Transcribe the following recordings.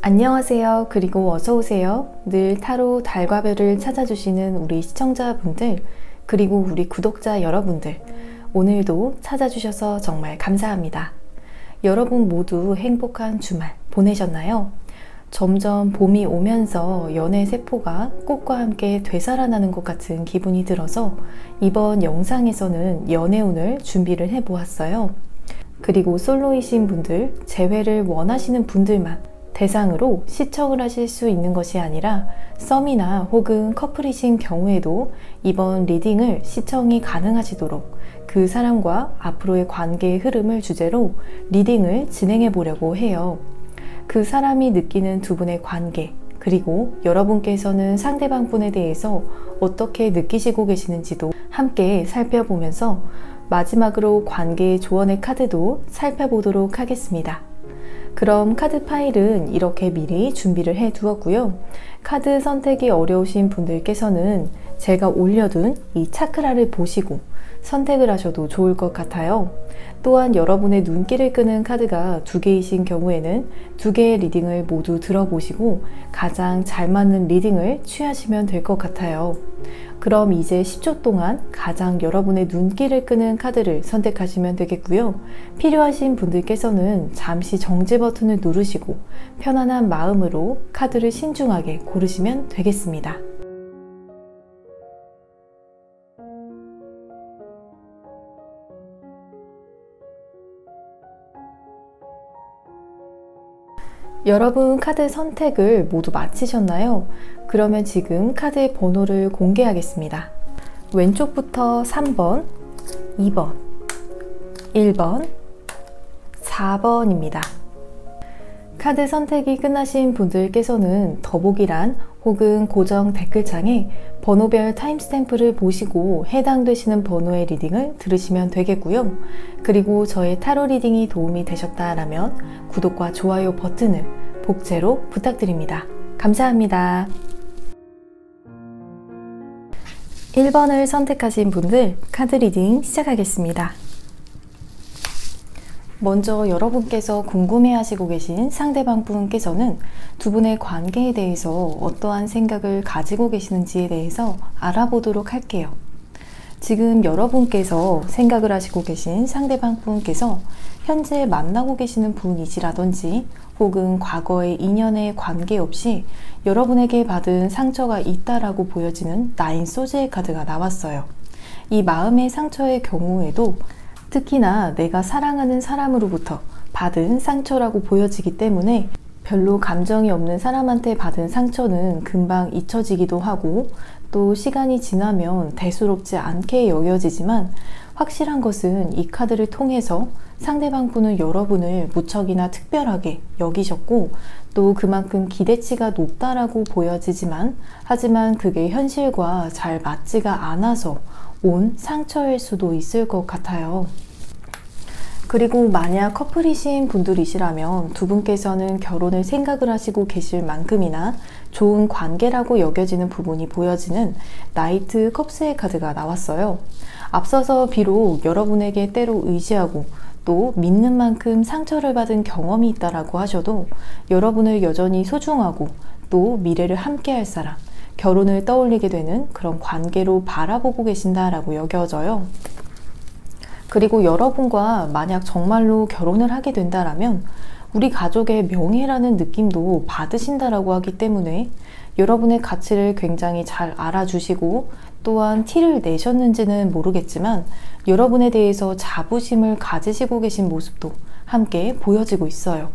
안녕하세요. 그리고 어서오세요. 늘 타로 달과 별을 찾아주시는 우리 시청자분들, 그리고 우리 구독자 여러분들, 오늘도 찾아주셔서 정말 감사합니다. 여러분 모두 행복한 주말 보내셨나요? 점점 봄이 오면서 연애 세포가 꽃과 함께 되살아나는 것 같은 기분이 들어서 이번 영상에서는 연애운을 준비를 해보았어요. 그리고 솔로이신 분들, 재회를 원하시는 분들만 대상으로 시청을 하실 수 있는 것이 아니라 썸이나 혹은 커플이신 경우에도 이번 리딩을 시청이 가능하시도록 그 사람과 앞으로의 관계의 흐름을 주제로 리딩을 진행해 보려고 해요. 그 사람이 느끼는 두 분의 관계, 그리고 여러분께서는 상대방 분에 대해서 어떻게 느끼시고 계시는지도 함께 살펴보면서 마지막으로 관계의 조언의 카드도 살펴보도록 하겠습니다. 그럼 카드 파일은 이렇게 미리 준비를 해 두었고요. 카드 선택이 어려우신 분들께서는 제가 올려둔 이 차크라를 보시고 선택을 하셔도 좋을 것 같아요. 또한 여러분의 눈길을 끄는 카드가 2개이신 경우에는 2개의 리딩을 모두 들어보시고 가장 잘 맞는 리딩을 취하시면 될 것 같아요. 그럼 이제 10초 동안 가장 여러분의 눈길을 끄는 카드를 선택하시면 되겠고요. 필요하신 분들께서는 잠시 정지 버튼을 누르시고 편안한 마음으로 카드를 신중하게 고르시면 되겠습니다. 여러분 카드 선택을 모두 마치셨나요? 그러면 지금 카드의 번호를 공개하겠습니다. 왼쪽부터 3번, 2번, 1번, 4번입니다. 카드 선택이 끝나신 분들께서는 더보기란 혹은 고정 댓글창에 번호별 타임스탬프를 보시고 해당되시는 번호의 리딩을 들으시면 되겠고요. 그리고 저의 타로 리딩이 도움이 되셨다라면 구독과 좋아요 버튼을 복제로 부탁드립니다. 감사합니다. 1번을 선택하신 분들 카드 리딩 시작하겠습니다. 먼저 여러분께서 궁금해하시고 계신 상대방 분께서는 두 분의 관계에 대해서 어떠한 생각을 가지고 계시는지에 대해서 알아보도록 할게요. 지금 여러분께서 생각을 하시고 계신 상대방 분께서 현재 만나고 계시는 분이시라든지 혹은 과거의 인연에 관계없이 여러분에게 받은 상처가 있다라고 보여지는 나인 소즈의 카드가 나왔어요. 이 마음의 상처의 경우에도 특히나 내가 사랑하는 사람으로부터 받은 상처라고 보여지기 때문에 별로 감정이 없는 사람한테 받은 상처는 금방 잊혀지기도 하고 또 시간이 지나면 대수롭지 않게 여겨지지만 확실한 것은 이 카드를 통해서 상대방 분은 여러분을 무척이나 특별하게 여기셨고 또 그만큼 기대치가 높다라고 보여지지만 하지만 그게 현실과 잘 맞지가 않아서 온 상처일 수도 있을 것 같아요. 그리고 만약 커플이신 분들이시라면 두 분께서는 결혼을 생각을 하시고 계실 만큼이나 좋은 관계라고 여겨지는 부분이 보여지는 나이트 컵스의 카드가 나왔어요. 앞서서 비록 여러분에게 때로 의지하고 또 믿는 만큼 상처를 받은 경험이 있다라고 하셔도 여러분을 여전히 소중하고 또 미래를 함께 할 사람, 결혼을 떠올리게 되는 그런 관계로 바라보고 계신다라고 여겨져요. 그리고 여러분과 만약 정말로 결혼을 하게 된다라면 우리 가족의 명예라는 느낌도 받으신다라고 하기 때문에 여러분의 가치를 굉장히 잘 알아주시고 또한 티를 내셨는지는 모르겠지만 여러분에 대해서 자부심을 가지시고 계신 모습도 함께 보여지고 있어요.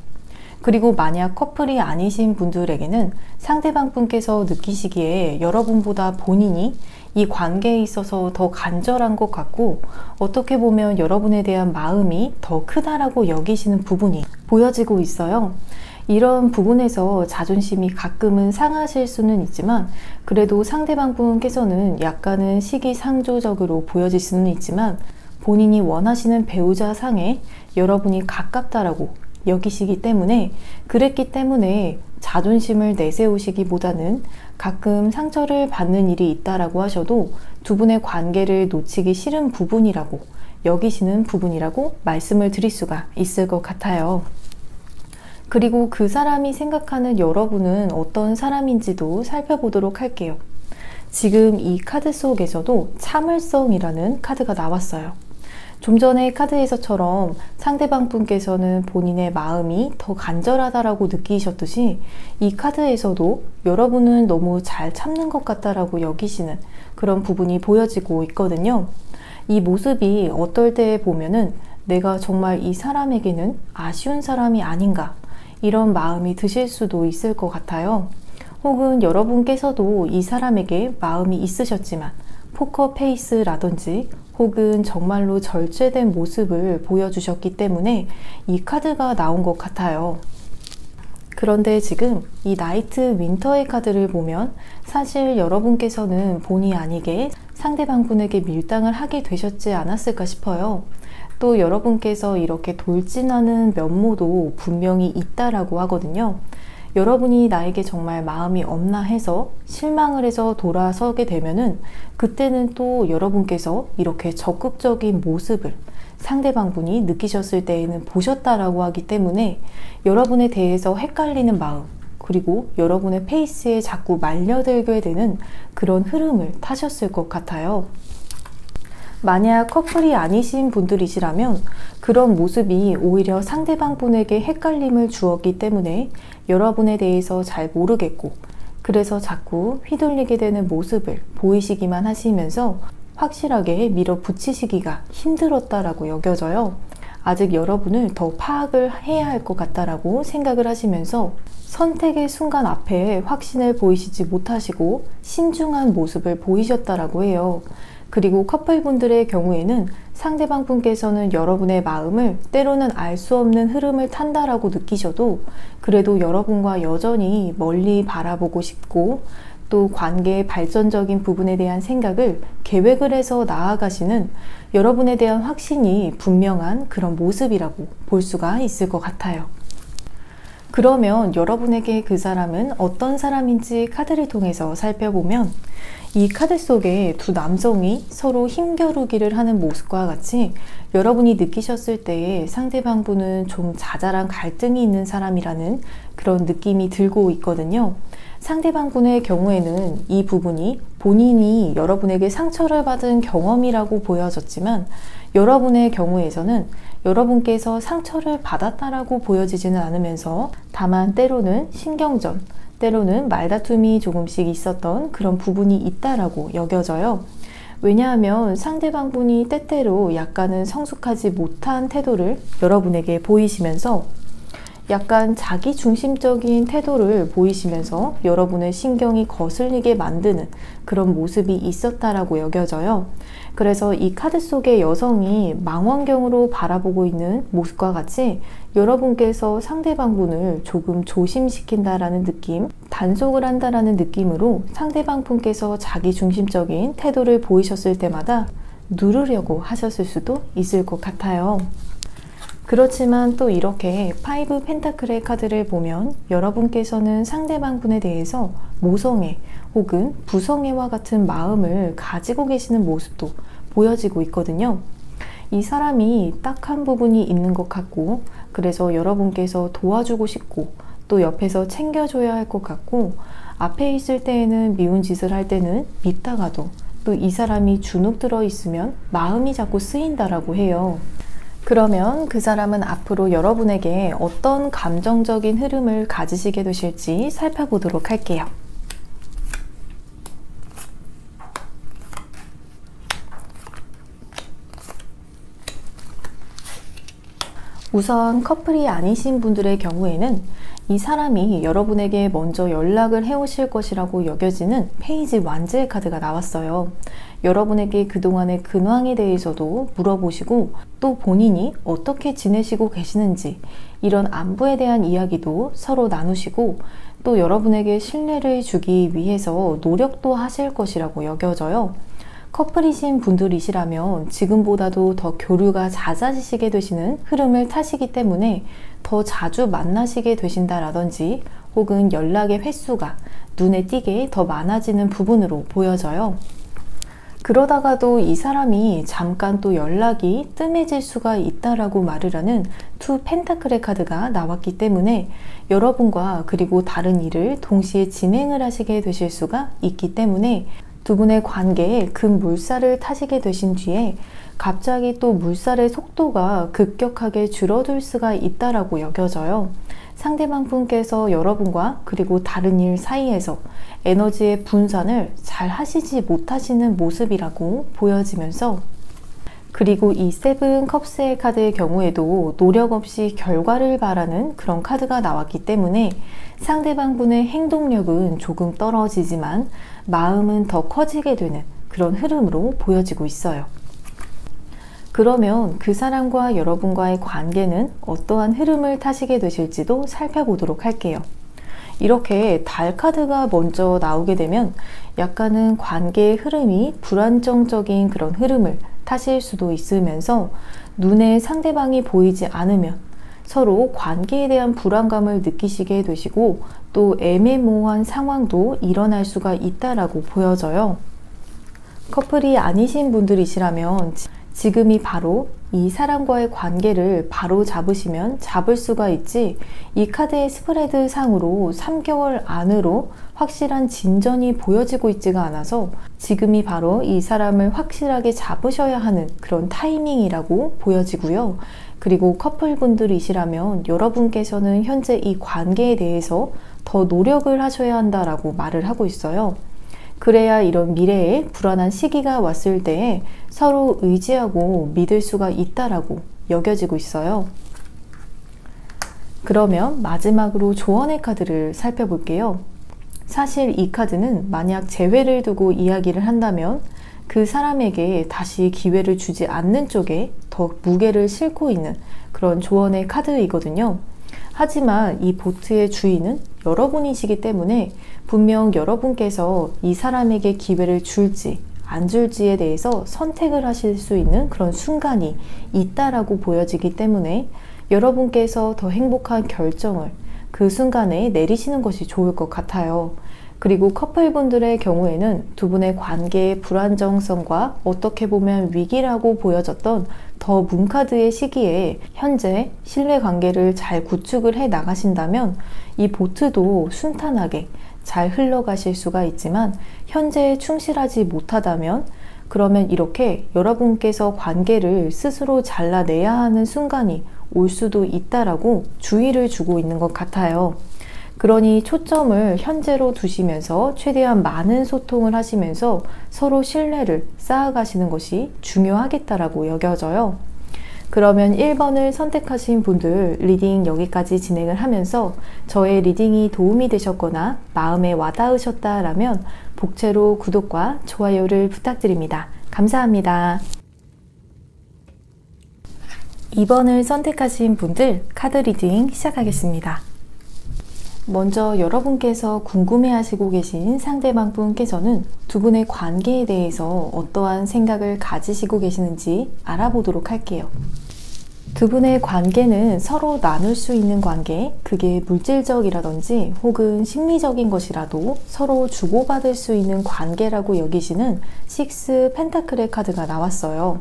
그리고 만약 커플이 아니신 분들에게는 상대방 분께서 느끼시기에 여러분보다 본인이 이 관계에 있어서 더 간절한 것 같고 어떻게 보면 여러분에 대한 마음이 더 크다라고 여기시는 부분이 보여지고 있어요. 이런 부분에서 자존심이 가끔은 상하실 수는 있지만 그래도 상대방 분께서는 약간은 시기상조적으로 보여질 수는 있지만 본인이 원하시는 배우자 상에 여러분이 가깝다라고 여기시기 때문에 그랬기 때문에 자존심을 내세우시기보다는 가끔 상처를 받는 일이 있다라고 하셔도 두 분의 관계를 놓치기 싫은 부분이라고 여기시는 부분이라고 말씀을 드릴 수가 있을 것 같아요. 그리고 그 사람이 생각하는 여러분은 어떤 사람인지도 살펴보도록 할게요. 지금 이 카드 속에서도 참을성이라는 카드가 나왔어요. 좀 전에 카드에서처럼 상대방 분께서는 본인의 마음이 더 간절하다라고 느끼셨듯이 이 카드에서도 여러분은 너무 잘 참는 것 같다라고 여기시는 그런 부분이 보여지고 있거든요. 이 모습이 어떨 때 보면은 내가 정말 이 사람에게는 아쉬운 사람이 아닌가 이런 마음이 드실 수도 있을 것 같아요. 혹은 여러분께서도 이 사람에게 마음이 있으셨지만 포커페이스라든지 혹은 정말로 절제된 모습을 보여주셨기 때문에 이 카드가 나온 것 같아요. 그런데 지금 이 나이트 윈터의 카드를 보면 사실 여러분께서는 본의 아니게 상대방 분에게 밀당을 하게 되셨지 않았을까 싶어요. 또 여러분께서 이렇게 돌진하는 면모도 분명히 있다라고 하거든요. 여러분이 나에게 정말 마음이 없나 해서 실망을 해서 돌아서게 되면은 그때는 또 여러분께서 이렇게 적극적인 모습을 상대방 분이 느끼셨을 때에는 보셨다라고 하기 때문에 여러분에 대해서 헷갈리는 마음 그리고 여러분의 페이스에 자꾸 말려들게 되는 그런 흐름을 타셨을 것 같아요. 만약 커플이 아니신 분들이시라면 그런 모습이 오히려 상대방 분에게 헷갈림을 주었기 때문에 여러분에 대해서 잘 모르겠고 그래서 자꾸 휘둘리게 되는 모습을 보이시기만 하시면서 확실하게 밀어붙이시기가 힘들었다라고 여겨져요. 아직 여러분을 더 파악을 해야 할 것 같다라고 생각을 하시면서 선택의 순간 앞에 확신을 보이시지 못하시고 신중한 모습을 보이셨다라고 해요. 그리고 커플분들의 경우에는 상대방 분께서는 여러분의 마음을 때로는 알 수 없는 흐름을 탄다라고 느끼셔도 그래도 여러분과 여전히 멀리 바라보고 싶고 또 관계의 발전적인 부분에 대한 생각을 계획을 해서 나아가시는 여러분에 대한 확신이 분명한 그런 모습이라고 볼 수가 있을 것 같아요. 그러면 여러분에게 그 사람은 어떤 사람인지 카드를 통해서 살펴보면 이 카드 속에 두 남성이 서로 힘겨루기를 하는 모습과 같이 여러분이 느끼셨을 때에 상대방분은 좀 자잘한 갈등이 있는 사람이라는 그런 느낌이 들고 있거든요. 상대방분의 경우에는 이 부분이 본인이 여러분에게 상처를 받은 경험이라고 보여졌지만, 여러분의 경우에서는 여러분께서 상처를 받았다라고 보여지지는 않으면서 다만 때로는 신경전, 때로는 말다툼이 조금씩 있었던 그런 부분이 있다라고 여겨져요. 왜냐하면 상대방분이 때때로 약간은 성숙하지 못한 태도를 여러분에게 보이시면서 약간 자기중심적인 태도를 보이시면서 여러분의 신경이 거슬리게 만드는 그런 모습이 있었다라고 여겨져요. 그래서 이 카드 속의 여성이 망원경으로 바라보고 있는 모습과 같이 여러분께서 상대방분을 조금 조심시킨다라는 느낌, 단속을 한다라는 느낌으로 상대방분께서 자기중심적인 태도를 보이셨을 때마다 누르려고 하셨을 수도 있을 것 같아요. 그렇지만 또 이렇게 5 펜타클의 카드를 보면 여러분께서는 상대방분에 대해서 모성애 혹은 부성애와 같은 마음을 가지고 계시는 모습도 보여지고 있거든요. 이 사람이 딱한 부분이 있는 것 같고, 그래서 여러분께서 도와주고 싶고 또 옆에서 챙겨줘야 할 것 같고, 앞에 있을 때에는 미운 짓을 할 때는 밉다가도 또 이 사람이 주눅 들어 있으면 마음이 자꾸 쓰인다라고 해요. 그러면 그 사람은 앞으로 여러분에게 어떤 감정적인 흐름을 가지시게 되실지 살펴보도록 할게요. 우선 커플이 아니신 분들의 경우에는 이 사람이 여러분에게 먼저 연락을 해오실 것이라고 여겨지는 페이지 완즈의 카드가 나왔어요. 여러분에게 그동안의 근황에 대해서도 물어보시고 또 본인이 어떻게 지내시고 계시는지 이런 안부에 대한 이야기도 서로 나누시고 또 여러분에게 신뢰를 주기 위해서 노력도 하실 것이라고 여겨져요. 커플이신 분들이시라면 지금보다도 더 교류가 잦아지시게 되시는 흐름을 타시기 때문에 더 자주 만나시게 되신다라든지 혹은 연락의 횟수가 눈에 띄게 더 많아지는 부분으로 보여져요. 그러다가도 이 사람이 잠깐 또 연락이 뜸해질 수가 있다라고 말을 하는 2 펜타클의 카드가 나왔기 때문에 여러분과 그리고 다른 일을 동시에 진행을 하시게 되실 수가 있기 때문에 두 분의 관계에 급물살을 타시게 되신 뒤에 갑자기 또 물살의 속도가 급격하게 줄어들 수가 있다라고 여겨져요. 상대방 분께서 여러분과 그리고 다른 일 사이에서 에너지의 분산을 잘 하시지 못하시는 모습이라고 보여지면서, 그리고 이 7 컵스의 카드의 경우에도 노력 없이 결과를 바라는 그런 카드가 나왔기 때문에 상대방 분의 행동력은 조금 떨어지지만 마음은 더 커지게 되는 그런 흐름으로 보여지고 있어요. 그러면 그 사람과 여러분과의 관계는 어떠한 흐름을 타시게 되실지도 살펴보도록 할게요. 이렇게 달 카드가 먼저 나오게 되면 약간은 관계의 흐름이 불안정적인 그런 흐름을 타실 수도 있으면서 눈에 상대방이 보이지 않으면 서로 관계에 대한 불안감을 느끼시게 되시고 또 애매모호한 상황도 일어날 수가 있다라고 보여져요. 커플이 아니신 분들이시라면 지금이 바로 이 사람과의 관계를 바로 잡으시면 잡을 수가 있지, 이 카드의 스프레드 상으로 3개월 안으로 확실한 진전이 보여지고 있지가 않아서 지금이 바로 이 사람을 확실하게 잡으셔야 하는 그런 타이밍이라고 보여지고요. 그리고 커플분들이시라면 여러분께서는 현재 이 관계에 대해서 더 노력을 하셔야 한다라고 말을 하고 있어요. 그래야 이런 미래에 불안한 시기가 왔을 때에 서로 의지하고 믿을 수가 있다라고 여겨지고 있어요. 그러면 마지막으로 조언의 카드를 살펴볼게요. 사실 이 카드는 만약 재회를 두고 이야기를 한다면 그 사람에게 다시 기회를 주지 않는 쪽에 더 무게를 싣고 있는 그런 조언의 카드이거든요. 하지만 이 보트의 주인은 여러분이시기 때문에 분명 여러분께서 이 사람에게 기회를 줄지 안 줄지에 대해서 선택을 하실 수 있는 그런 순간이 있다라고 보여지기 때문에 여러분께서 더 행복한 결정을 그 순간에 내리시는 것이 좋을 것 같아요. 그리고 커플분들의 경우에는 두 분의 관계의 불안정성과 어떻게 보면 위기라고 보여졌던 더 문카드의 시기에 현재 신뢰관계를 잘 구축을 해 나가신다면 이 보트도 순탄하게 잘 흘러가실 수가 있지만 현재에 충실하지 못하다면 그러면 이렇게 여러분께서 관계를 스스로 잘라내야 하는 순간이 올 수도 있다라고 주의를 주고 있는 것 같아요. 그러니 초점을 현재로 두시면서 최대한 많은 소통을 하시면서 서로 신뢰를 쌓아가시는 것이 중요하겠다라고 여겨져요. 그러면 1번을 선택하신 분들 리딩 여기까지 진행을 하면서 저의 리딩이 도움이 되셨거나 마음에 와닿으셨다라면 복채로 구독과 좋아요를 부탁드립니다. 감사합니다. 2번을 선택하신 분들 카드 리딩 시작하겠습니다. 먼저 여러분께서 궁금해하시고 계신 상대방 분께서는 두 분의 관계에 대해서 어떠한 생각을 가지시고 계시는지 알아보도록 할게요. 두 분의 관계는 서로 나눌 수 있는 관계, 그게 물질적이라든지 혹은 심리적인 것이라도 서로 주고받을 수 있는 관계라고 여기시는 6 펜타클의 카드가 나왔어요.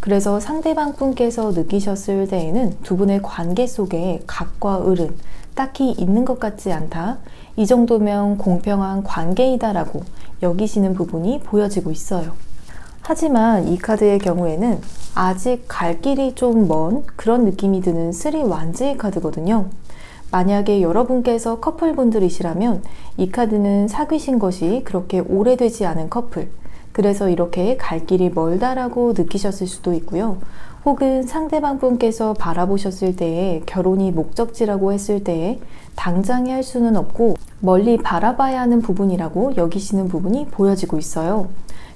그래서 상대방 분께서 느끼셨을 때에는 두 분의 관계 속에 갑과 을은 딱히 있는 것 같지 않다. 이 정도면 공평한 관계이다 라고 여기시는 부분이 보여지고 있어요. 하지만 이 카드의 경우에는 아직 갈 길이 좀 먼 그런 느낌이 드는 3 완즈의 카드거든요. 만약에 여러분께서 커플분들이시라면 이 카드는 사귀신 것이 그렇게 오래되지 않은 커플, 그래서 이렇게 갈 길이 멀다라고 느끼셨을 수도 있고요. 혹은 상대방 분께서 바라보셨을 때에 결혼이 목적지라고 했을 때에 당장에 할 수는 없고 멀리 바라봐야 하는 부분이라고 여기시는 부분이 보여지고 있어요.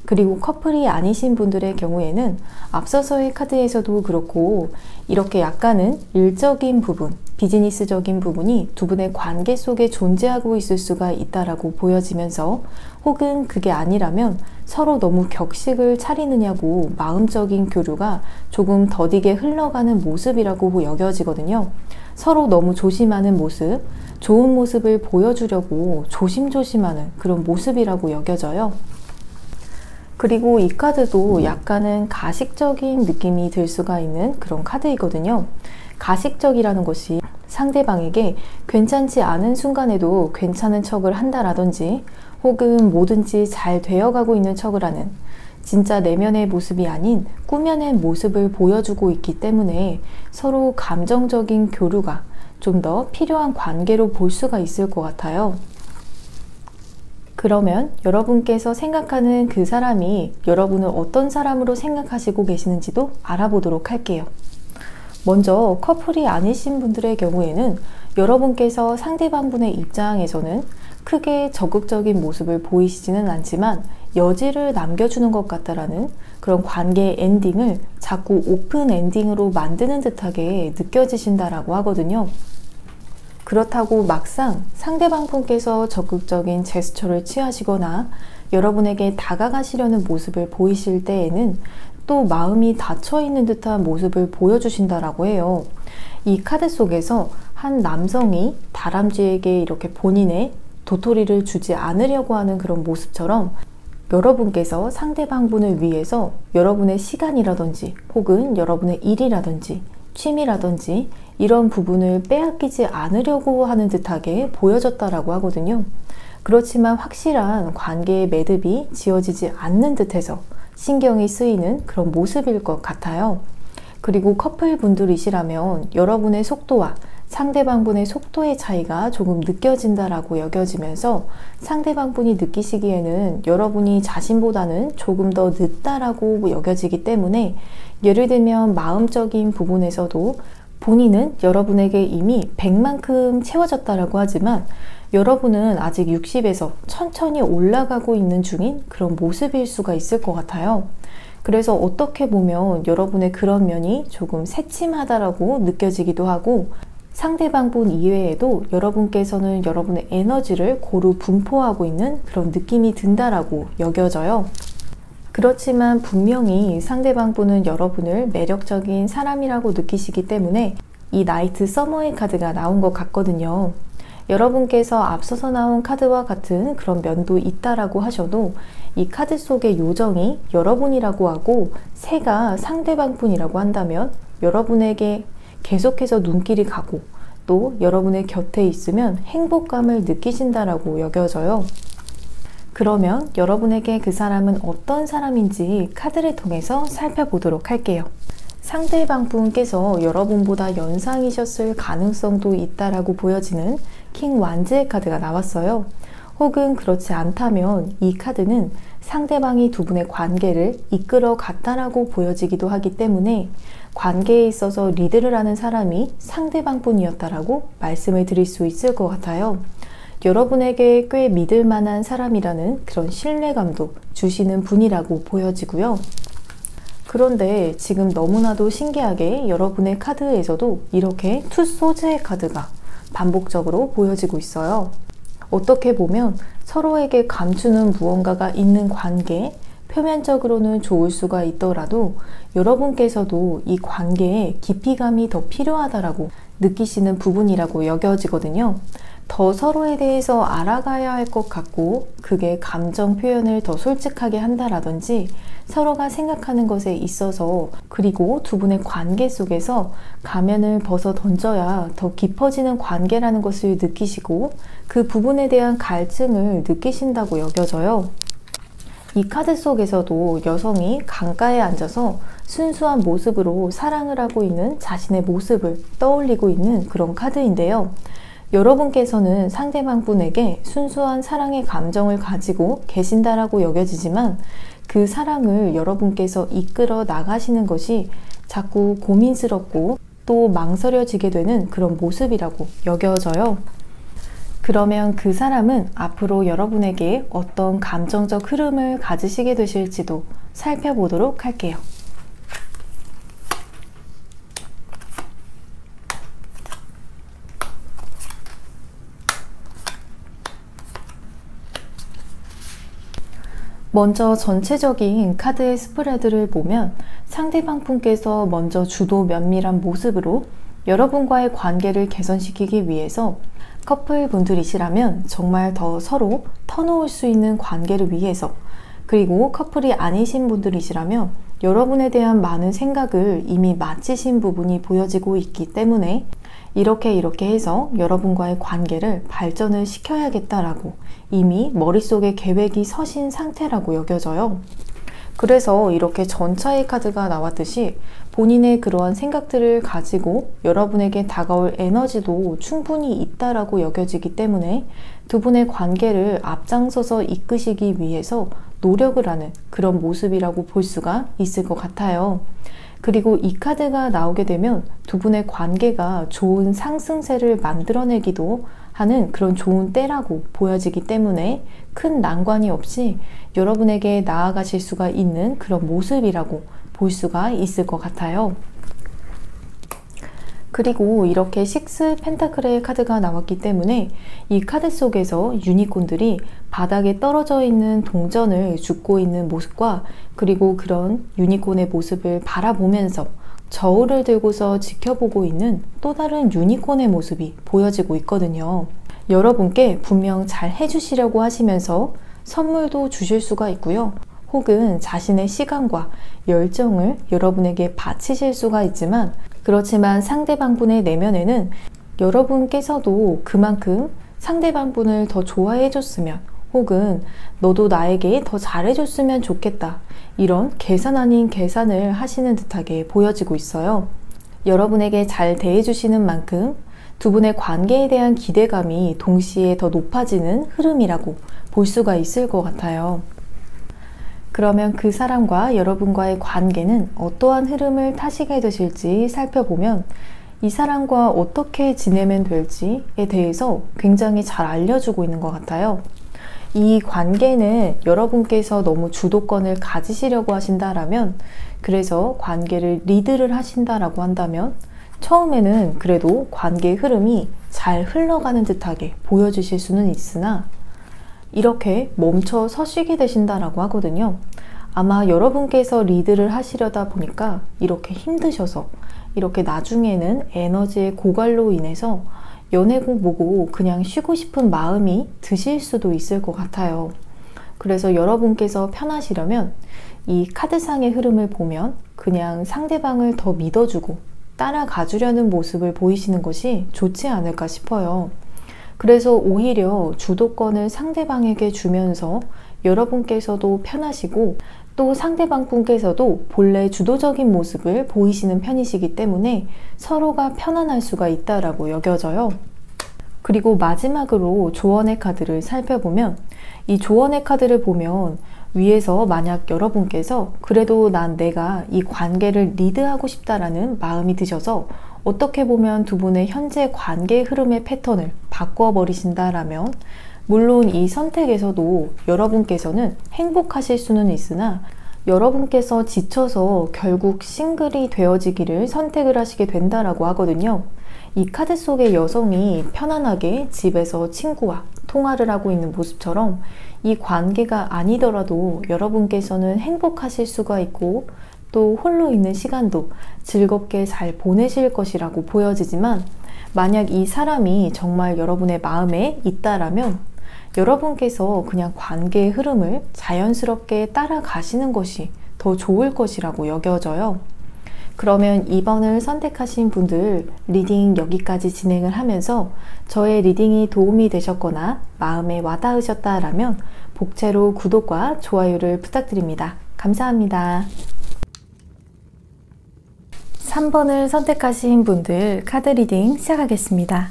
그리고 커플이 아니신 분들의 경우에는 앞서서의 카드에서도 그렇고 이렇게 약간은 일적인 부분, 비즈니스적인 부분이 두 분의 관계 속에 존재하고 있을 수가 있다라고 보여지면서 혹은 그게 아니라면 서로 너무 격식을 차리느냐고 마음적인 교류가 조금 더디게 흘러가는 모습이라고 여겨지거든요. 서로 너무 조심하는 모습, 좋은 모습을 보여주려고 조심조심하는 그런 모습이라고 여겨져요. 그리고 이 카드도 약간은 가식적인 느낌이 들 수가 있는 그런 카드이거든요. 가식적이라는 것이 상대방에게 괜찮지 않은 순간에도 괜찮은 척을 한다라든지 혹은 뭐든지 잘 되어가고 있는 척을 하는 진짜 내면의 모습이 아닌 꾸며낸 모습을 보여주고 있기 때문에 서로 감정적인 교류가 좀 더 필요한 관계로 볼 수가 있을 것 같아요. 그러면 여러분께서 생각하는 그 사람이 여러분을 어떤 사람으로 생각하시고 계시는지도 알아보도록 할게요. 먼저 커플이 아니신 분들의 경우에는 여러분께서 상대방분의 입장에서는 크게 적극적인 모습을 보이시지는 않지만 여지를 남겨주는 것 같다라는 그런 관계 엔딩을 자꾸 오픈 엔딩으로 만드는 듯하게 느껴지신다라고 하거든요. 그렇다고 막상 상대방 분께서 적극적인 제스처를 취하시거나 여러분에게 다가가시려는 모습을 보이실 때에는 또 마음이 닫혀있는 듯한 모습을 보여주신다라고 해요. 이 카드 속에서 한 남성이 다람쥐에게 이렇게 본인의 도토리를 주지 않으려고 하는 그런 모습처럼 여러분께서 상대방 분을 위해서 여러분의 시간이라든지 혹은 여러분의 일이라든지 취미라든지 이런 부분을 빼앗기지 않으려고 하는 듯하게 보여졌다라고 하거든요. 그렇지만 확실한 관계의 매듭이 지어지지 않는 듯해서 신경이 쓰이는 그런 모습일 것 같아요. 그리고 커플분들이시라면 여러분의 속도와 상대방분의 속도의 차이가 조금 느껴진다라고 여겨지면서 상대방분이 느끼시기에는 여러분이 자신보다는 조금 더 늦다라고 여겨지기 때문에 예를 들면 마음적인 부분에서도 본인은 여러분에게 이미 100만큼 채워졌다라고 하지만 여러분은 아직 60에서 천천히 올라가고 있는 중인 그런 모습일 수가 있을 것 같아요. 그래서 어떻게 보면 여러분의 그런 면이 조금 새침하다라고 느껴지기도 하고 상대방 분 이외에도 여러분께서는 여러분의 에너지를 고루 분포하고 있는 그런 느낌이 든다라고 여겨져요. 그렇지만 분명히 상대방 분은 여러분을 매력적인 사람이라고 느끼시기 때문에 이 나이트 서머의 카드가 나온 것 같거든요. 여러분께서 앞서서 나온 카드와 같은 그런 면도 있다라고 하셔도 이 카드 속의 요정이 여러분이라고 하고 새가 상대방 분이라고 한다면 여러분에게 계속해서 눈길이 가고 또 여러분의 곁에 있으면 행복감을 느끼신다라고 여겨져요. 그러면 여러분에게 그 사람은 어떤 사람인지 카드를 통해서 살펴보도록 할게요. 상대방 분께서 여러분보다 연상이셨을 가능성도 있다라고 보여지는 킹 완즈의 카드가 나왔어요. 혹은 그렇지 않다면 이 카드는 상대방이 두 분의 관계를 이끌어 갔다라고 보여지기도 하기 때문에 관계에 있어서 리드를 하는 사람이 상대방 분이었다라고 말씀을 드릴 수 있을 것 같아요. 여러분에게 꽤 믿을 만한 사람이라는 그런 신뢰감도 주시는 분이라고 보여지고요. 그런데 지금 너무나도 신기하게 여러분의 카드에서도 이렇게 투소즈의 카드가 반복적으로 보여지고 있어요. 어떻게 보면 서로에게 감추는 무언가가 있는 관계, 표면적으로는 좋을 수가 있더라도 여러분께서도 이 관계에 깊이감이 더 필요하다라고 느끼시는 부분이라고 여겨지거든요. 더 서로에 대해서 알아가야 할 것 같고 그게 감정 표현을 더 솔직하게 한다라든지 서로가 생각하는 것에 있어서 그리고 두 분의 관계 속에서 가면을 벗어 던져야 더 깊어지는 관계라는 것을 느끼시고 그 부분에 대한 갈증을 느끼신다고 여겨져요. 이 카드 속에서도 여성이 강가에 앉아서 순수한 모습으로 사랑을 하고 있는 자신의 모습을 떠올리고 있는 그런 카드인데요. 여러분께서는 상대방 분에게 순수한 사랑의 감정을 가지고 계신다라고 여겨지지만 그 사랑을 여러분께서 이끌어 나가시는 것이 자꾸 고민스럽고 또 망설여지게 되는 그런 모습이라고 여겨져요. 그러면 그 사람은 앞으로 여러분에게 어떤 감정적 흐름을 가지시게 되실지도 살펴보도록 할게요. 먼저 전체적인 카드의 스프레드를 보면 상대방 분께서 먼저 주도 면밀한 모습으로 여러분과의 관계를 개선시키기 위해서 커플 분들이시라면 정말 더 서로 터놓을 수 있는 관계를 위해서, 그리고 커플이 아니신 분들이시라면 여러분에 대한 많은 생각을 이미 마치신 부분이 보여지고 있기 때문에 이렇게 해서 여러분과의 관계를 발전을 시켜야겠다라고 이미 머릿속에 계획이 서신 상태라고 여겨져요. 그래서 이렇게 전차의 카드가 나왔듯이 본인의 그러한 생각들을 가지고 여러분에게 다가올 에너지도 충분히 있다라고 여겨지기 때문에 두 분의 관계를 앞장서서 이끄시기 위해서 노력을 하는 그런 모습이라고 볼 수가 있을 것 같아요. 그리고 이 카드가 나오게 되면 두 분의 관계가 좋은 상승세를 만들어내기도 하는 그런 좋은 때라고 보여지기 때문에 큰 난관이 없이 여러분에게 나아가실 수가 있는 그런 모습이라고 볼 수가 있을 것 같아요. 그리고 이렇게 식스 펜타클의 카드가 나왔기 때문에 이 카드 속에서 유니콘들이 바닥에 떨어져 있는 동전을 줍고 있는 모습과 그리고 그런 유니콘의 모습을 바라보면서 저울을 들고서 지켜보고 있는 또 다른 유니콘의 모습이 보여지고 있거든요. 여러분께 분명 잘 해주시려고 하시면서 선물도 주실 수가 있고요. 혹은 자신의 시간과 열정을 여러분에게 바치실 수가 있지만 그렇지만 상대방 분의 내면에는 여러분께서도 그만큼 상대방 분을 더 좋아해 줬으면 혹은 너도 나에게 더 잘해줬으면 좋겠다, 이런 계산 아닌 계산을 하시는 듯하게 보여지고 있어요. 여러분에게 잘 대해주시는 만큼 두 분의 관계에 대한 기대감이 동시에 더 높아지는 흐름이라고 볼 수가 있을 것 같아요. 그러면 그 사람과 여러분과의 관계는 어떠한 흐름을 타시게 되실지 살펴보면 이 사람과 어떻게 지내면 될지에 대해서 굉장히 잘 알려주고 있는 것 같아요. 이 관계는 여러분께서 너무 주도권을 가지시려고 하신다라면, 그래서 관계를 리드를 하신다라고 한다면 처음에는 그래도 관계의 흐름이 잘 흘러가는 듯하게 보여주실 수는 있으나 이렇게 멈춰 서시게 되신다라고 하거든요. 아마 여러분께서 리드를 하시려다 보니까 이렇게 힘드셔서 이렇게 나중에는 에너지의 고갈로 인해서 연애고 뭐고 그냥 쉬고 싶은 마음이 드실 수도 있을 것 같아요. 그래서 여러분께서 편하시려면 이 카드상의 흐름을 보면 그냥 상대방을 더 믿어주고 따라가 주려는 모습을 보이시는 것이 좋지 않을까 싶어요. 그래서 오히려 주도권을 상대방에게 주면서 여러분께서도 편하시고 또 상대방 분께서도 본래 주도적인 모습을 보이시는 편이시기 때문에 서로가 편안할 수가 있다라고 여겨져요. 그리고 마지막으로 조언의 카드를 살펴보면 이 조언의 카드를 보면 위에서 만약 여러분께서 그래도 난 내가 이 관계를 리드하고 싶다라는 마음이 드셔서 어떻게 보면 두 분의 현재 관계 흐름의 패턴을 바꿔버리신다라면 물론 이 선택에서도 여러분께서는 행복하실 수는 있으나 여러분께서 지쳐서 결국 싱글이 되어지기를 선택을 하시게 된다라고 하거든요. 이 카드 속의 여성이 편안하게 집에서 친구와 통화를 하고 있는 모습처럼 이 관계가 아니더라도 여러분께서는 행복하실 수가 있고 또 홀로 있는 시간도 즐겁게 잘 보내실 것이라고 보여지지만 만약 이 사람이 정말 여러분의 마음에 있다라면 여러분께서 그냥 관계의 흐름을 자연스럽게 따라가시는 것이 더 좋을 것이라고 여겨져요. 그러면 2번을 선택하신 분들 리딩 여기까지 진행을 하면서 저의 리딩이 도움이 되셨거나 마음에 와닿으셨다라면 복채로 구독과 좋아요를 부탁드립니다. 감사합니다. 3번을 선택하신 분들 카드 리딩 시작하겠습니다.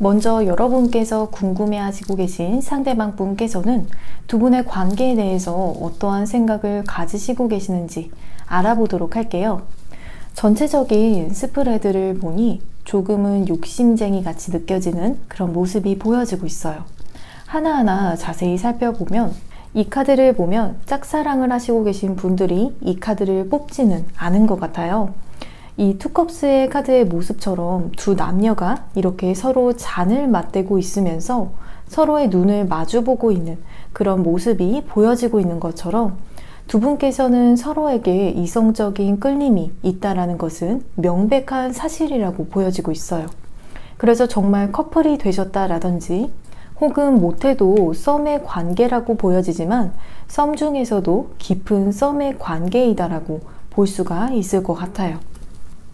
먼저 여러분께서 궁금해하시고 계신 상대방 분께서는 두 분의 관계에 대해서 어떠한 생각을 가지시고 계시는지 알아보도록 할게요. 전체적인 스프레드를 보니 조금은 욕심쟁이 같이 느껴지는 그런 모습이 보여지고 있어요. 하나하나 자세히 살펴보면 이 카드를 보면 짝사랑을 하시고 계신 분들이 이 카드를 뽑지는 않은 것 같아요. 이 투컵스의 카드의 모습처럼 두 남녀가 이렇게 서로 잔을 맞대고 있으면서 서로의 눈을 마주보고 있는 그런 모습이 보여지고 있는 것처럼 두 분께서는 서로에게 이성적인 끌림이 있다라는 것은 명백한 사실이라고 보여지고 있어요. 그래서 정말 커플이 되셨다라든지 혹은 못해도 썸의 관계라고 보여지지만 썸 중에서도 깊은 썸의 관계이다라고 볼 수가 있을 것 같아요.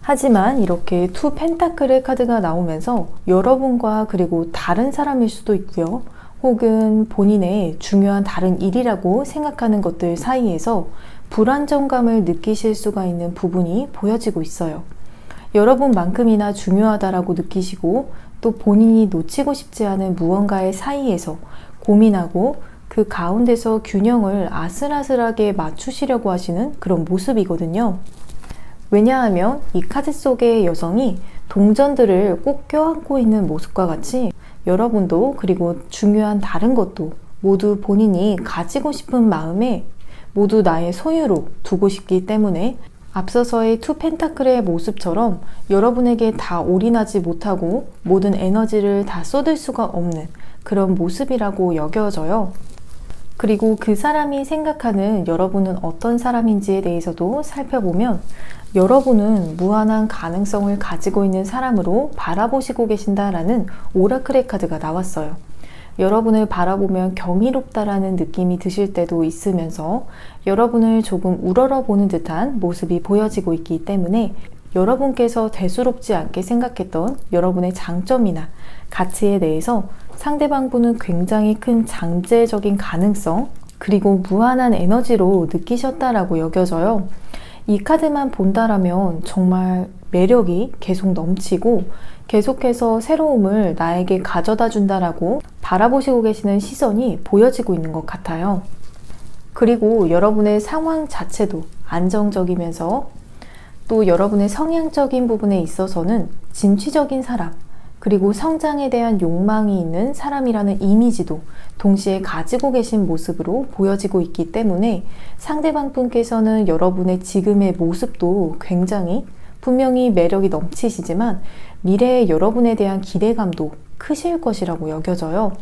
하지만 이렇게 투 펜타클의 카드가 나오면서 여러분과 그리고 다른 사람일 수도 있고요. 혹은 본인의 중요한 다른 일이라고 생각하는 것들 사이에서 불안정감을 느끼실 수가 있는 부분이 보여지고 있어요. 여러분만큼이나 중요하다라고 느끼시고 또 본인이 놓치고 싶지 않은 무언가의 사이에서 고민하고 그 가운데서 균형을 아슬아슬하게 맞추시려고 하시는 그런 모습이거든요. 왜냐하면 이 카드 속의 여성이 동전들을 꼭 껴안고 있는 모습과 같이 여러분도 그리고 중요한 다른 것도 모두 본인이 가지고 싶은 마음에 모두 나의 소유로 두고 싶기 때문에 앞서서의 투 펜타클의 모습처럼 여러분에게 다 올인하지 못하고 모든 에너지를 다 쏟을 수가 없는 그런 모습이라고 여겨져요. 그리고 그 사람이 생각하는 여러분은 어떤 사람인지에 대해서도 살펴보면 여러분은 무한한 가능성을 가지고 있는 사람으로 바라보시고 계신다라는 오라클의 카드가 나왔어요. 여러분을 바라보면 경이롭다라는 느낌이 드실 때도 있으면서 여러분을 조금 우러러보는 듯한 모습이 보여지고 있기 때문에 여러분께서 대수롭지 않게 생각했던 여러분의 장점이나 가치에 대해서 상대방 분은 굉장히 큰 잠재적인 가능성 그리고 무한한 에너지로 느끼셨다라고 여겨져요. 이 카드만 본다라면 정말 매력이 계속 넘치고 계속해서 새로움을 나에게 가져다 준다라고 바라보시고 계시는 시선이 보여지고 있는 것 같아요. 그리고 여러분의 상황 자체도 안정적이면서 또 여러분의 성향적인 부분에 있어서는 진취적인 사람 그리고 성장에 대한 욕망이 있는 사람이라는 이미지도 동시에 가지고 계신 모습으로 보여지고 있기 때문에 상대방 분께서는 여러분의 지금의 모습도 굉장히 분명히 매력이 넘치시지만 미래의 여러분에 대한 기대감도 크실 것이라고 여겨져요.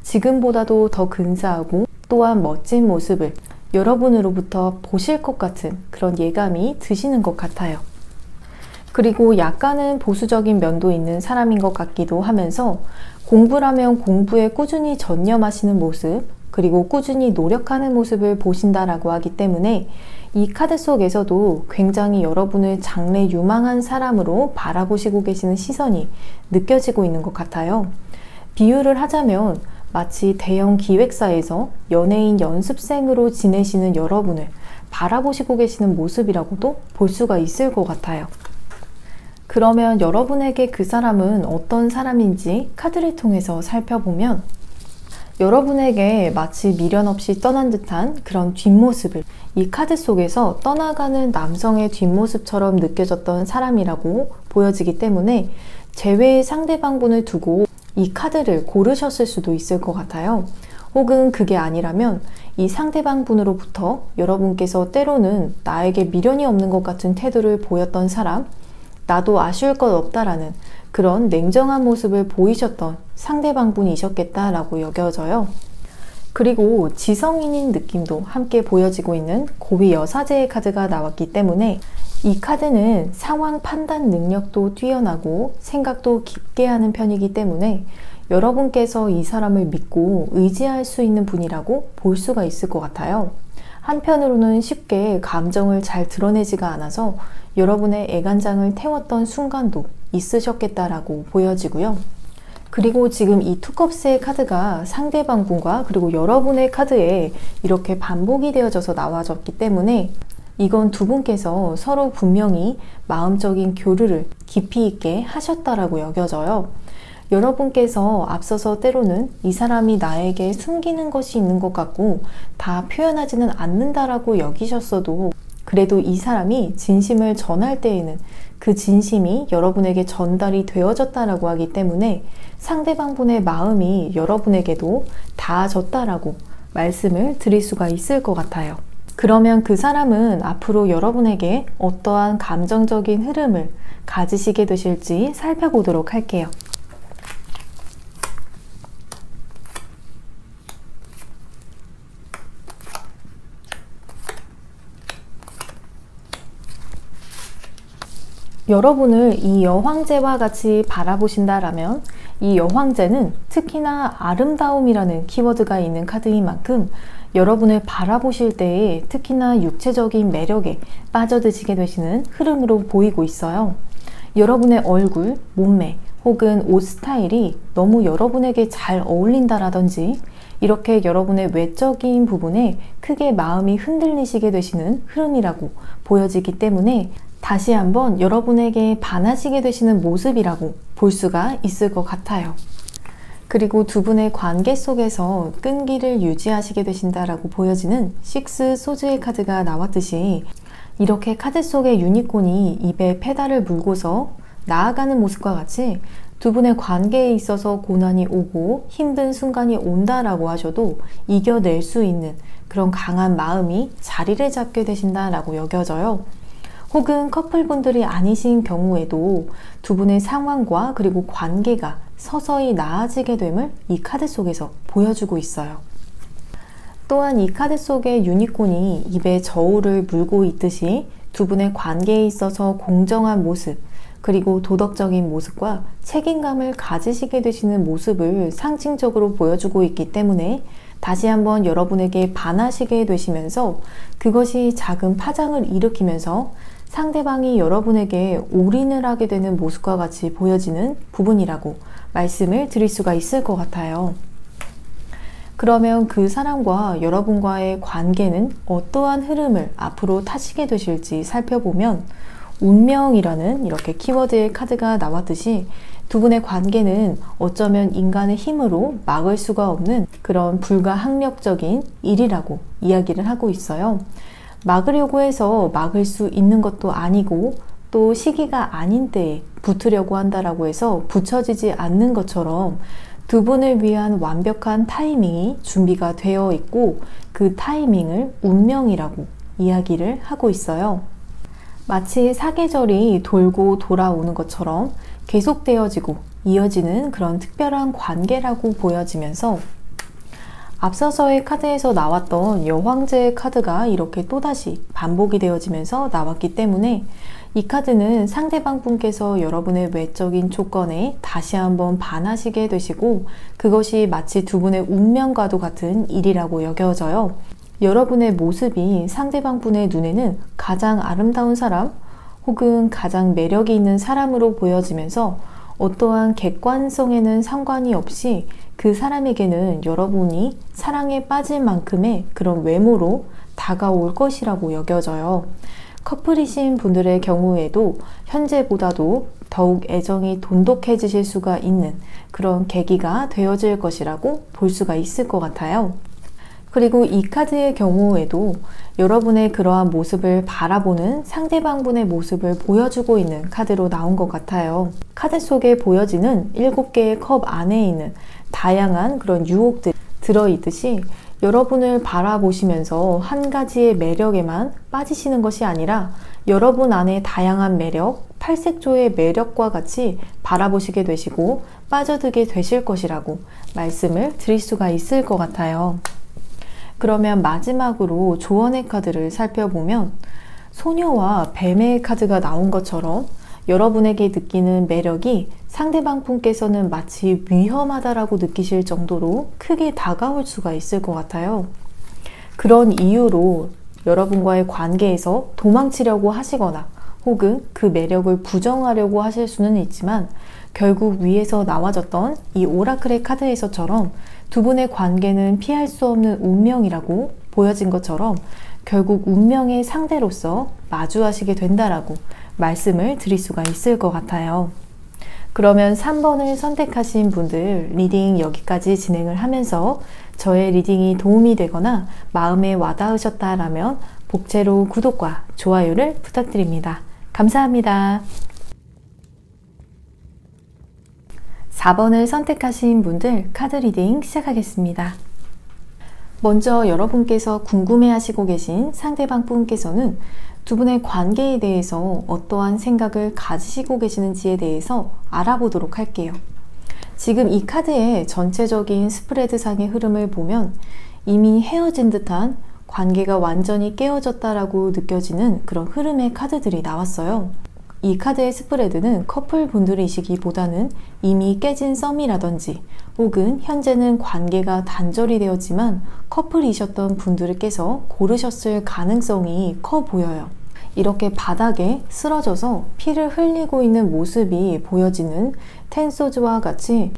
지금보다도 더 근사하고 또한 멋진 모습을 여러분으로부터 보실 것 같은 그런 예감이 드시는 것 같아요. 그리고 약간은 보수적인 면도 있는 사람인 것 같기도 하면서 공부라면 공부에 꾸준히 전념하시는 모습, 그리고 꾸준히 노력하는 모습을 보신다라고 하기 때문에 이 카드 속에서도 굉장히 여러분을 장래 유망한 사람으로 바라보시고 계시는 시선이 느껴지고 있는 것 같아요. 비유를 하자면 마치 대형 기획사에서 연예인 연습생으로 지내시는 여러분을 바라보시고 계시는 모습이라고도 볼 수가 있을 것 같아요. 그러면 여러분에게 그 사람은 어떤 사람인지 카드를 통해서 살펴보면 여러분에게 마치 미련 없이 떠난 듯한 그런 뒷모습을 이 카드 속에서 떠나가는 남성의 뒷모습처럼 느껴졌던 사람이라고 보여지기 때문에 제외의 상대방분을 두고 이 카드를 고르셨을 수도 있을 것 같아요. 혹은 그게 아니라면 이 상대방분으로부터 여러분께서 때로는 나에게 미련이 없는 것 같은 태도를 보였던 사람, 나도 아쉬울 것 없다라는 그런 냉정한 모습을 보이셨던 상대방분이셨겠다라고 여겨져요. 그리고 지성인인 느낌도 함께 보여지고 있는 고위 여사제의 카드가 나왔기 때문에 이 카드는 상황 판단 능력도 뛰어나고 생각도 깊게 하는 편이기 때문에 여러분께서 이 사람을 믿고 의지할 수 있는 분이라고 볼 수가 있을 것 같아요. 한편으로는 쉽게 감정을 잘 드러내지가 않아서 여러분의 애간장을 태웠던 순간도 있으셨겠다라고 보여지고요. 그리고 지금 이 투컵스의 카드가 상대방분과 그리고 여러분의 카드에 이렇게 반복이 되어져서 나와졌기 때문에 이건 두 분께서 서로 분명히 마음적인 교류를 깊이 있게 하셨다라고 여겨져요. 여러분께서 앞서서 때로는 이 사람이 나에게 숨기는 것이 있는 것 같고 다 표현하지는 않는다라고 여기셨어도 그래도 이 사람이 진심을 전할 때에는 그 진심이 여러분에게 전달이 되어졌다라고 하기 때문에 상대방분의 마음이 여러분에게도 닿아졌다라고 말씀을 드릴 수가 있을 것 같아요. 그러면 그 사람은 앞으로 여러분에게 어떠한 감정적인 흐름을 가지시게 되실지 살펴보도록 할게요. 여러분을 이 여황제와 같이 바라보신다라면 이 여황제는 특히나 아름다움이라는 키워드가 있는 카드인 만큼 여러분을 바라보실 때에 특히나 육체적인 매력에 빠져드시게 되시는 흐름으로 보이고 있어요. 여러분의 얼굴, 몸매 혹은 옷 스타일이 너무 여러분에게 잘 어울린다라든지 이렇게 여러분의 외적인 부분에 크게 마음이 흔들리시게 되시는 흐름이라고 보여지기 때문에 다시 한번 여러분에게 반하시게 되시는 모습이라고 볼 수가 있을 것 같아요. 그리고 두 분의 관계 속에서 끈기를 유지하시게 되신다라고 보여지는 식스 소즈의 카드가 나왔듯이 이렇게 카드 속의 유니콘이 입에 페달을 물고서 나아가는 모습과 같이 두 분의 관계에 있어서 고난이 오고 힘든 순간이 온다라고 하셔도 이겨낼 수 있는 그런 강한 마음이 자리를 잡게 되신다라고 여겨져요. 혹은 커플분들이 아니신 경우에도 두 분의 상황과 그리고 관계가 서서히 나아지게 됨을 이 카드 속에서 보여주고 있어요. 또한 이 카드 속의 유니콘이 입에 저울을 물고 있듯이 두 분의 관계에 있어서 공정한 모습, 그리고 도덕적인 모습과 책임감을 가지시게 되시는 모습을 상징적으로 보여주고 있기 때문에 다시 한번 여러분에게 반하시게 되시면서 그것이 작은 파장을 일으키면서 상대방이 여러분에게 올인을 하게 되는 모습과 같이 보여지는 부분이라고 말씀을 드릴 수가 있을 것 같아요. 그러면 그 사람과 여러분과의 관계는 어떠한 흐름을 앞으로 타시게 되실지 살펴보면 운명이라는 이렇게 키워드의 카드가 나왔듯이 두 분의 관계는 어쩌면 인간의 힘으로 막을 수가 없는 그런 불가항력적인 일이라고 이야기를 하고 있어요. 막으려고 해서 막을 수 있는 것도 아니고 또 시기가 아닌 때에 붙으려고 한다라고 해서 붙여지지 않는 것처럼 두 분을 위한 완벽한 타이밍이 준비가 되어 있고 그 타이밍을 운명이라고 이야기를 하고 있어요. 마치 사계절이 돌고 돌아오는 것처럼 계속되어지고 이어지는 그런 특별한 관계라고 보여지면서 앞서서의 카드에서 나왔던 여황제의 카드가 이렇게 또다시 반복이 되어지면서 나왔기 때문에 이 카드는 상대방 분께서 여러분의 외적인 조건에 다시 한번 반하시게 되시고 그것이 마치 두 분의 운명과도 같은 일이라고 여겨져요. 여러분의 모습이 상대방 분의 눈에는 가장 아름다운 사람 혹은 가장 매력이 있는 사람으로 보여지면서 어떠한 객관성에는 상관이 없이 그 사람에게는 여러분이 사랑에 빠질 만큼의 그런 외모로 다가올 것이라고 여겨져요. 커플이신 분들의 경우에도 현재보다도 더욱 애정이 돈독해지실 수가 있는 그런 계기가 되어질 것이라고 볼 수가 있을 것 같아요. 그리고 이 카드의 경우에도 여러분의 그러한 모습을 바라보는 상대방분의 모습을 보여주고 있는 카드로 나온 것 같아요. 카드 속에 보여지는 7개의 컵 안에 있는 다양한 그런 유혹들이 들어있듯이 여러분을 바라보시면서 한 가지의 매력에만 빠지시는 것이 아니라 여러분 안에 다양한 매력, 팔색조의 매력과 같이 바라보시게 되시고 빠져들게 되실 것이라고 말씀을 드릴 수가 있을 것 같아요. 그러면 마지막으로 조언의 카드를 살펴보면 소녀와 뱀의 카드가 나온 것처럼 여러분에게 느끼는 매력이 상대방 분께서는 마치 위험하다라고 느끼실 정도로 크게 다가올 수가 있을 것 같아요. 그런 이유로 여러분과의 관계에서 도망치려고 하시거나 혹은 그 매력을 부정하려고 하실 수는 있지만 결국 위에서 나와졌던 이 오라클의 카드에서처럼 두 분의 관계는 피할 수 없는 운명이라고 보여진 것처럼 결국 운명의 상대로서 마주하시게 된다라고 말씀을 드릴 수가 있을 것 같아요. 그러면 3번을 선택하신 분들 리딩 여기까지 진행을 하면서 저의 리딩이 도움이 되거나 마음에 와닿으셨다라면 복채로 구독과 좋아요를 부탁드립니다. 감사합니다. 4번을 선택하신 분들 카드 리딩 시작하겠습니다. 먼저 여러분께서 궁금해하시고 계신 상대방 분께서는 두 분의 관계에 대해서 어떠한 생각을 가지시고 계시는지에 대해서 알아보도록 할게요. 지금 이 카드의 전체적인 스프레드상의 흐름을 보면 이미 헤어진 듯한 관계가 완전히 깨어졌다라고 느껴지는 그런 흐름의 카드들이 나왔어요. 이 카드의 스프레드는 커플분들이시기보다는 이미 깨진 썸이라든지 혹은 현재는 관계가 단절이 되었지만 커플이셨던 분들께서 고르셨을 가능성이 커 보여요. 이렇게 바닥에 쓰러져서 피를 흘리고 있는 모습이 보여지는 텐소즈와 같이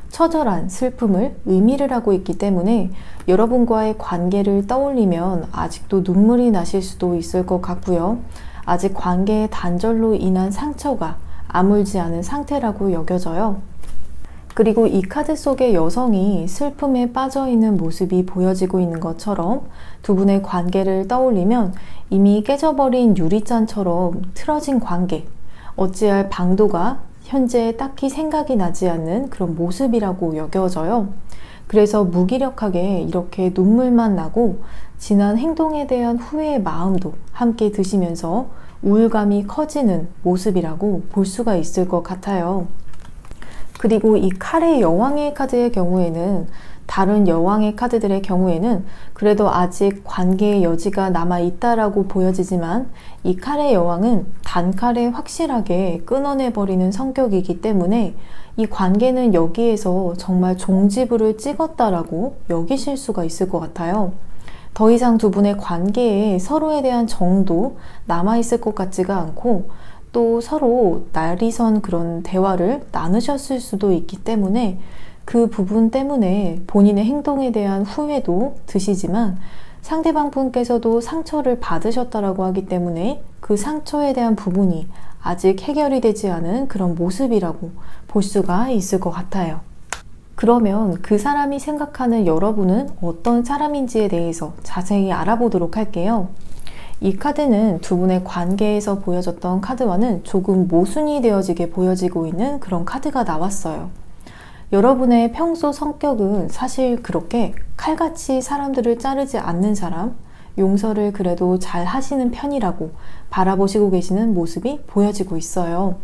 처절한 슬픔을 의미를 하고 있기 때문에 여러분과의 관계를 떠올리면 아직도 눈물이 나실 수도 있을 것 같고요. 아직 관계의 단절로 인한 상처가 아물지 않은 상태라고 여겨져요. 그리고 이 카드 속의 여성이 슬픔에 빠져있는 모습이 보여지고 있는 것처럼 두 분의 관계를 떠올리면 이미 깨져버린 유리잔처럼 틀어진 관계, 어찌할 방도가 현재 딱히 생각이 나지 않는 그런 모습이라고 여겨져요. 그래서 무기력하게 이렇게 눈물만 나고 지난 행동에 대한 후회의 마음도 함께 드시면서 우울감이 커지는 모습이라고 볼 수가 있을 것 같아요. 그리고 이 칼의 여왕의 카드의 경우에는 다른 여왕의 카드들의 경우에는 그래도 아직 관계의 여지가 남아있다라고 보여지지만 이 칼의 여왕은 단칼에 확실하게 끊어내버리는 성격이기 때문에 이 관계는 여기에서 정말 종지부를 찍었다라고 여기실 수가 있을 것 같아요. 더 이상 두 분의 관계에 서로에 대한 정도 남아있을 것 같지가 않고 또 서로 날이선 그런 대화를 나누셨을 수도 있기 때문에 그 부분 때문에 본인의 행동에 대한 후회도 드시지만 상대방 분께서도 상처를 받으셨다라고 하기 때문에 그 상처에 대한 부분이 아직 해결이 되지 않은 그런 모습이라고 볼 수가 있을 것 같아요. 그러면 그 사람이 생각하는 여러분은 어떤 사람인지에 대해서 자세히 알아보도록 할게요. 이 카드는 두 분의 관계에서 보여졌던 카드와는 조금 모순이 되어지게 보여지고 있는 그런 카드가 나왔어요. 여러분의 평소 성격은 사실 그렇게 칼같이 사람들을 자르지 않는 사람, 용서를 그래도 잘 하시는 편이라고 바라보시고 계시는 모습이 보여지고 있어요.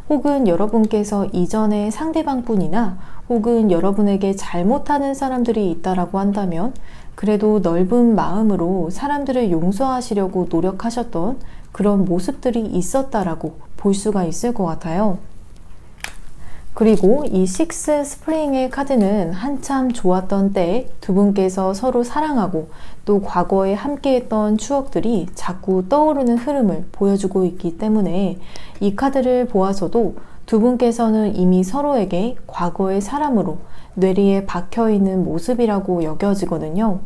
혹은 여러분께서 이전에 상대방 분이나 혹은 여러분에게 잘못하는 사람들이 있다라고 한다면 그래도 넓은 마음으로 사람들을 용서하시려고 노력하셨던 그런 모습들이 있었다라고 볼 수가 있을 것 같아요. 그리고 이 식스 스프링의 카드는 한참 좋았던 때에 두 분께서 서로 사랑하고 또 과거에 함께했던 추억들이 자꾸 떠오르는 흐름을 보여주고 있기 때문에 이 카드를 보아서도 두 분께서는 이미 서로에게 과거의 사람으로 뇌리에 박혀있는 모습이라고 여겨지거든요.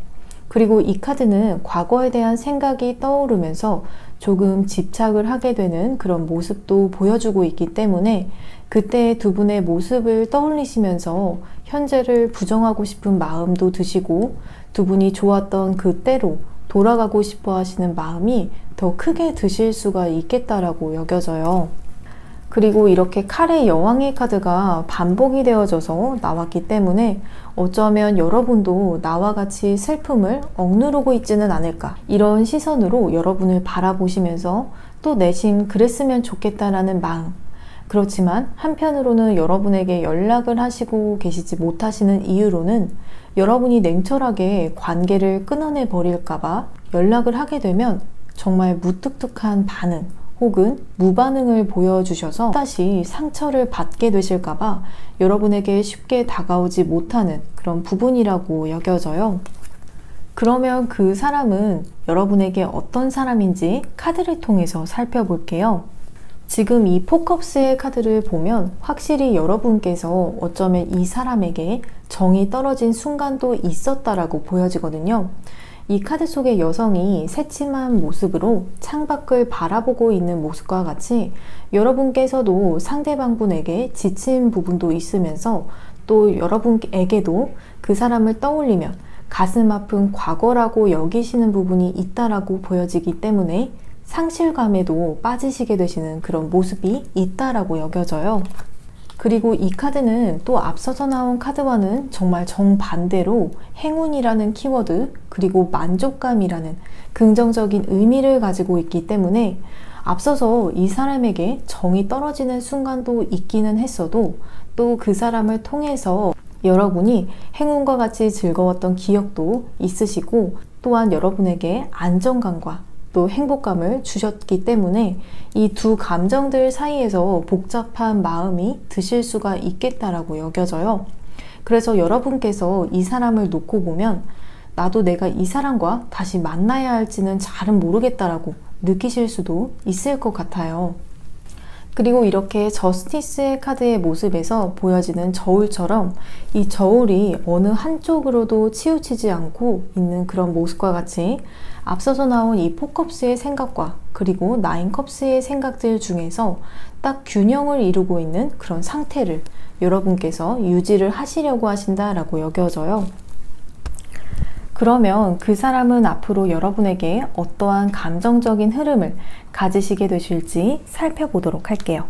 그리고 이 카드는 과거에 대한 생각이 떠오르면서 조금 집착을 하게 되는 그런 모습도 보여주고 있기 때문에 그때 두 분의 모습을 떠올리시면서 현재를 부정하고 싶은 마음도 드시고 두 분이 좋았던 그때로 돌아가고 싶어 하시는 마음이 더 크게 드실 수가 있겠다라고 여겨져요. 그리고 이렇게 칼의 여왕의 카드가 반복이 되어져서 나왔기 때문에 어쩌면 여러분도 나와 같이 슬픔을 억누르고 있지는 않을까, 이런 시선으로 여러분을 바라보시면서 또 내심 그랬으면 좋겠다라는 마음, 그렇지만 한편으로는 여러분에게 연락을 하시고 계시지 못하시는 이유로는 여러분이 냉철하게 관계를 끊어내 버릴까봐 연락을 하게 되면 정말 무뚝뚝한 반응 혹은 무반응을 보여주셔서 다시 상처를 받게 되실까봐 여러분에게 쉽게 다가오지 못하는 그런 부분이라고 여겨져요. 그러면 그 사람은 여러분에게 어떤 사람인지 카드를 통해서 살펴볼게요. 지금 이 포컵스의 카드를 보면 확실히 여러분께서 어쩌면 이 사람에게 정이 떨어진 순간도 있었다라고 보여지거든요. 이 카드 속의 여성이 새침한 모습으로 창밖을 바라보고 있는 모습과 같이 여러분께서도 상대방분에게 지친 부분도 있으면서 또 여러분에게도 그 사람을 떠올리면 가슴 아픈 과거라고 여기시는 부분이 있다라고 보여지기 때문에 상실감에도 빠지시게 되시는 그런 모습이 있다라고 여겨져요. 그리고 이 카드는 또 앞서서 나온 카드와는 정말 정반대로 행운이라는 키워드 그리고 만족감이라는 긍정적인 의미를 가지고 있기 때문에 앞서서 이 사람에게 정이 떨어지는 순간도 있기는 했어도 또 그 사람을 통해서 여러분이 행운과 같이 즐거웠던 기억도 있으시고 또한 여러분에게 안정감과 또 행복감을 주셨기 때문에 이 두 감정들 사이에서 복잡한 마음이 드실 수가 있겠다라고 여겨져요. 그래서 여러분께서 이 사람을 놓고 보면 나도 내가 이 사람과 다시 만나야 할지는 잘은 모르겠다라고 느끼실 수도 있을 것 같아요. 그리고 이렇게 저스티스의 카드의 모습에서 보여지는 저울처럼 이 저울이 어느 한쪽으로도 치우치지 않고 있는 그런 모습과 같이 앞서서 나온 이 포컵스의 생각과 그리고 나인컵스의 생각들 중에서 딱 균형을 이루고 있는 그런 상태를 여러분께서 유지를 하시려고 하신다라고 여겨져요. 그러면 그 사람은 앞으로 여러분에게 어떠한 감정적인 흐름을 가지시게 되실지 살펴보도록 할게요.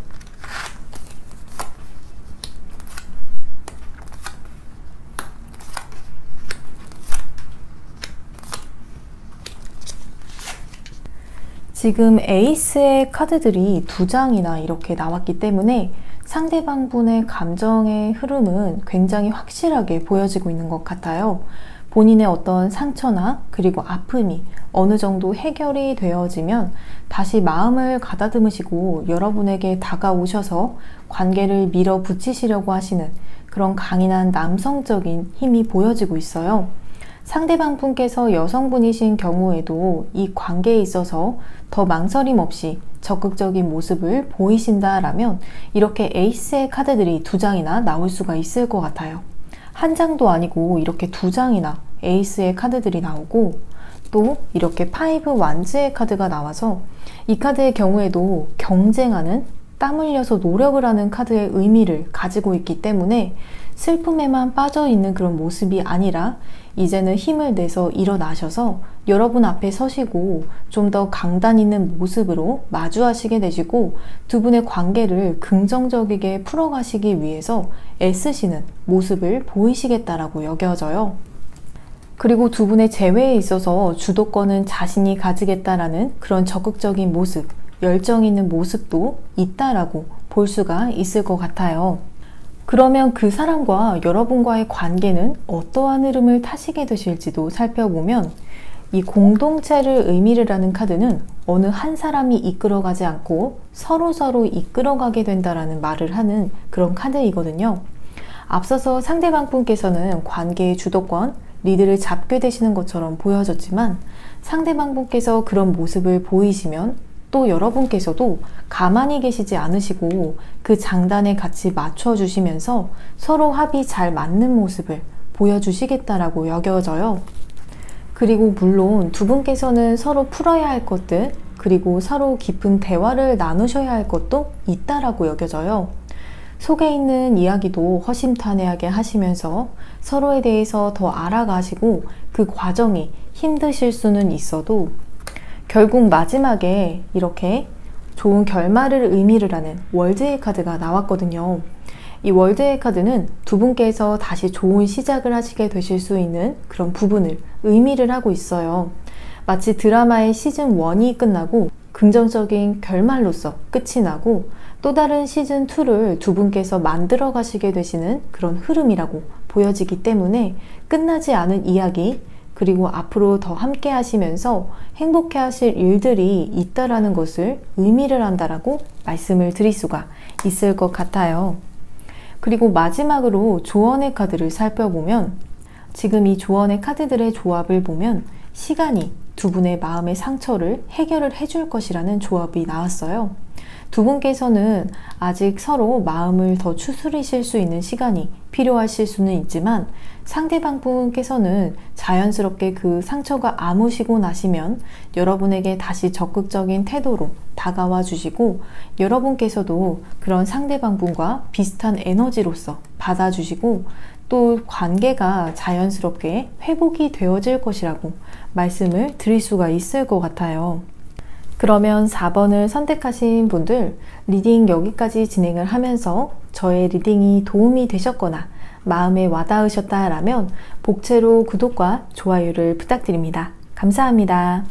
지금 에이스의 카드들이 두 장이나 이렇게 나왔기 때문에 상대방 분의 감정의 흐름은 굉장히 확실하게 보여지고 있는 것 같아요. 본인의 어떤 상처나 그리고 아픔이 어느 정도 해결이 되어지면 다시 마음을 가다듬으시고 여러분에게 다가오셔서 관계를 밀어붙이시려고 하시는 그런 강인한 남성적인 힘이 보여지고 있어요. 상대방 분께서 여성분이신 경우에도 이 관계에 있어서 더 망설임 없이 적극적인 모습을 보이신다라면 이렇게 에이스의 카드들이 두 장이나 나올 수가 있을 것 같아요. 한 장도 아니고 이렇게 두 장이나 에이스의 카드들이 나오고 또 이렇게 파이브 완즈의 카드가 나와서 이 카드의 경우에도 경쟁하는, 땀 흘려서 노력을 하는 카드의 의미를 가지고 있기 때문에 슬픔에만 빠져 있는 그런 모습이 아니라 이제는 힘을 내서 일어나셔서 여러분 앞에 서시고 좀 더 강단 있는 모습으로 마주하시게 되시고 두 분의 관계를 긍정적이게 풀어가시기 위해서 애쓰시는 모습을 보이시겠다라고 여겨져요. 그리고 두 분의 재회에 있어서 주도권은 자신이 가지겠다라는 그런 적극적인 모습, 열정 있는 모습도 있다라고 볼 수가 있을 것 같아요. 그러면 그 사람과 여러분과의 관계는 어떠한 흐름을 타시게 되실지도 살펴보면 이 공동체를 의미를 하는 카드는 어느 한 사람이 이끌어가지 않고 서로서로 이끌어가게 된다라는 말을 하는 그런 카드이거든요. 앞서서 상대방 분께서는 관계의 주도권, 리드를 잡게 되시는 것처럼 보여졌지만 상대방 분께서 그런 모습을 보이시면 또 여러분께서도 가만히 계시지 않으시고 그 장단에 같이 맞춰주시면서 서로 합이 잘 맞는 모습을 보여주시겠다라고 여겨져요. 그리고 물론 두 분께서는 서로 풀어야 할 것들, 그리고 서로 깊은 대화를 나누셔야 할 것도 있다라고 여겨져요. 속에 있는 이야기도 허심탄회하게 하시면서 서로에 대해서 더 알아가시고 그 과정이 힘드실 수는 있어도 결국 마지막에 이렇게 좋은 결말을 의미를 하는 월드의 카드가 나왔거든요. 이 월드의 카드는 두 분께서 다시 좋은 시작을 하시게 되실 수 있는 그런 부분을 의미를 하고 있어요. 마치 드라마의 시즌 1이 끝나고 긍정적인 결말로서 끝이 나고 또 다른 시즌 2를 두 분께서 만들어 가시게 되시는 그런 흐름이라고 보여지기 때문에 끝나지 않은 이야기, 그리고 앞으로 더 함께 하시면서 행복해 하실 일들이 있다라는 것을 의미를 한다라고 말씀을 드릴 수가 있을 것 같아요. 그리고 마지막으로 조언의 카드를 살펴보면 지금 이 조언의 카드들의 조합을 보면 시간이 두 분의 마음의 상처를 해결을 해줄 것이라는 조합이 나왔어요. 두 분께서는 아직 서로 마음을 더 추스리실 수 있는 시간이 필요하실 수는 있지만 상대방 분께서는 자연스럽게 그 상처가 아무시고 나시면 여러분에게 다시 적극적인 태도로 다가와 주시고 여러분께서도 그런 상대방 분과 비슷한 에너지로서 받아주시고 또 관계가 자연스럽게 회복이 되어질 것이라고 말씀을 드릴 수가 있을 것 같아요. 그러면 4번을 선택하신 분들 리딩 여기까지 진행을 하면서 저의 리딩이 도움이 되셨거나 마음에 와닿으셨다라면 복채로 구독과 좋아요를 부탁드립니다. 감사합니다.